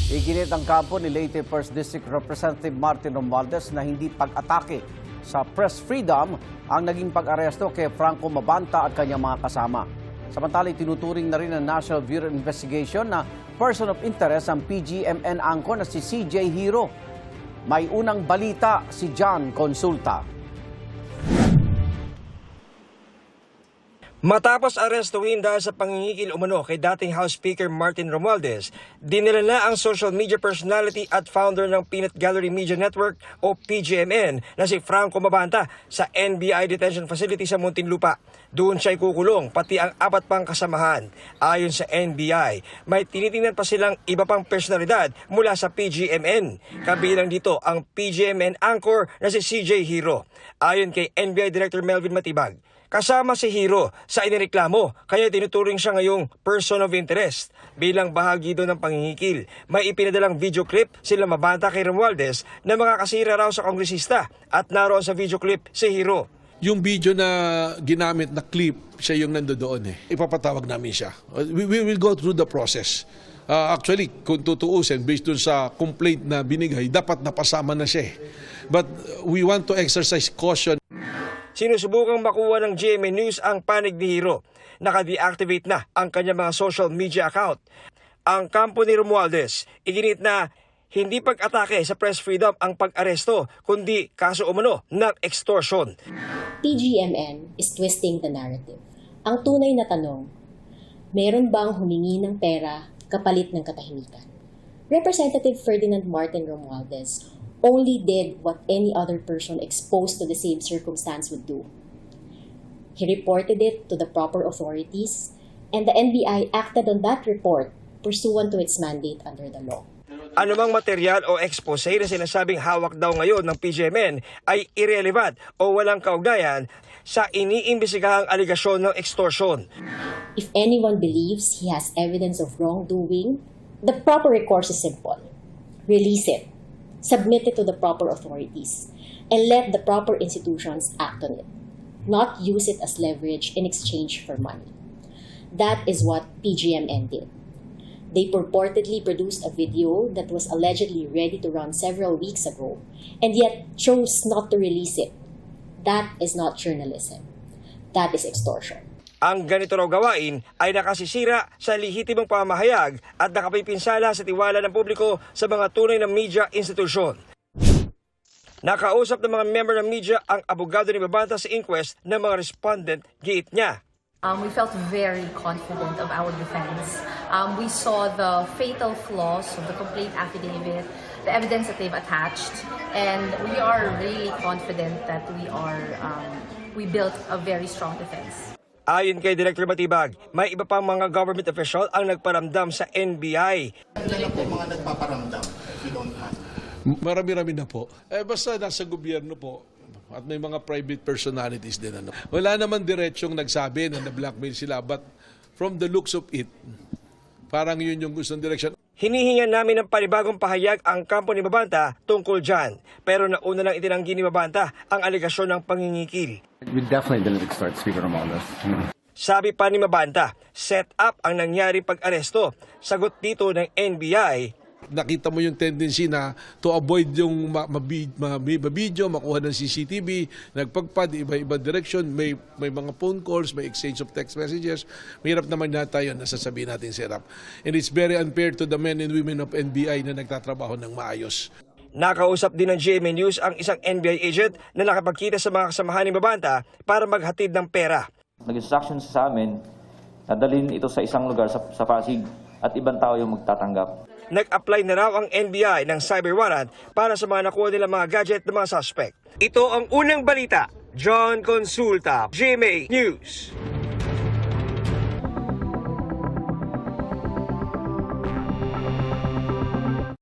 Iginit ang kampo ni Leyte 1st District Representative Martin Romualdez na hindi pag-atake sa press freedom ang naging pag-aresto kay Franco Mabanta at kanyang mga kasama. Samantala, tinuturing na rin ng National Bureau of Investigation na person of interest ang PGMN anchor na si CJ Hiro. May unang balita si John Consulta. Matapos arestuhin dahil sa pangingikil umano kay dating House Speaker Martin Romualdez, dinala na ang social media personality at founder ng Peanut Gallery Media Network o PGMN na si Franco Mabanta sa NBI Detention Facility sa Muntinlupa. Doon siya kukulong, pati ang 4 pang kasamahan. Ayon sa NBI, may tinitingnan pa silang iba pang personalidad mula sa PGMN. Kabilang dito ang PGMN anchor na si CJ Hiro. Ayon kay NBI Director Melvin Matibag, kasama si Hiro sa inireklamo, kaya tinuturing siya ngayong person of interest. Bilang bahagi doon ng pangingikil, may ipinadalang video clip sila Mabanta kay Romualdez na makakasira raw sa kongresista at naroon sa video clip si Hiro. Yung video na ginamit na clip, siya yung nandoon eh. Ipapatawag namin siya. We will go through the process. Actually, kung tutuusin, based dun sa complaint na binigay, dapat napasama na siya eh. But we want to exercise caution. Sinusubukang makuha ng GMA News ang panig ni Hiro. Naka-deactivate na ang kanyang mga social media account. Ang kampo ni Romualdez, iginit na hindi pag-atake sa press freedom ang pag-aresto, kundi kaso umano ng extortion. PGMN is twisting the narrative. Ang tunay na tanong, meron bang humingi ng pera kapalit ng katahimikan? Representative Ferdinand Martin Romualdez only did what any other person exposed to the same circumstance would do. He reported it to the proper authorities, and the NBI acted on that report pursuant to its mandate under the law. Anumang material o expose na sinasabing hawak daw ngayon ng PGMN ay irrelevant o walang kaugnayan sa iniimbestigahang aligasyon ng extortion. If anyone believes he has evidence of wrongdoing, the proper recourse is simple. Release it. Submit it to the proper authorities, and let the proper institutions act on it, not use it as leverage in exchange for money. That is what PGMN did. They purportedly produced a video that was allegedly ready to run several weeks ago, and yet chose not to release it. That is not journalism. That is extortion. Ang ganito raw gawain ay nakasisira sa lehitimong pamahayag at nakapipinsala sa tiwala ng publiko sa mga tunay na media institusyon. Nakausap ng mga member ng media ang abogado ni Mabanta sa inquest ng mga respondent, giit niya. We felt very confident of our defense. We saw the fatal flaws of the complaint affidavit, the evidence that they've attached, and we are really confident that we built a very strong defense. Ayon kay Director Matibag, may iba pang mga government official ang nagparamdam sa NBI. Ilan po mga nagpaparamdam, if you don't mind? Marami-rami na po. Basta nasa gobyerno po. At may mga private personalities din. Wala naman diretsyong nagsabi na na-blackmail sila. But from the looks of it, parang yun yung gustong direction. Hinihingan namin ng panibagong pahayag ang kampo ni Mabanta tungkol dyan. Pero nauna lang itinanggi ni Mabanta ang aligasyon ng pangingikil. We definitely didn't extort Speaker Romualdez. Sabi pa ni Mabanta, set up ang nangyari pag-aresto. Sagot dito ng NBI, Nakita mo yung tendency na to avoid yung mabidyo, makuha ng CCTV, nagpagpad, iba-iba direction, may mga phone calls, may exchange of text messages. Mahirap naman nata yun, nasasabihin natin sirap. And it's very unfair to the men and women of NBI na nagtatrabaho ng maayos. Nakausap din ng GMA News ang isang NBI agent na nakapagkita sa mga kasamahan ni Mabanta para maghatid ng pera. Nag-instruction sa amin na dalhin ito sa isang lugar sa Pasig at ibang tao yung magtatanggap. Nag-apply na raw ang NBI ng cyber warrant para sa mga nakuha nilang mga gadget ng mga suspect. Ito ang unang balita. John Consulta, GMA News.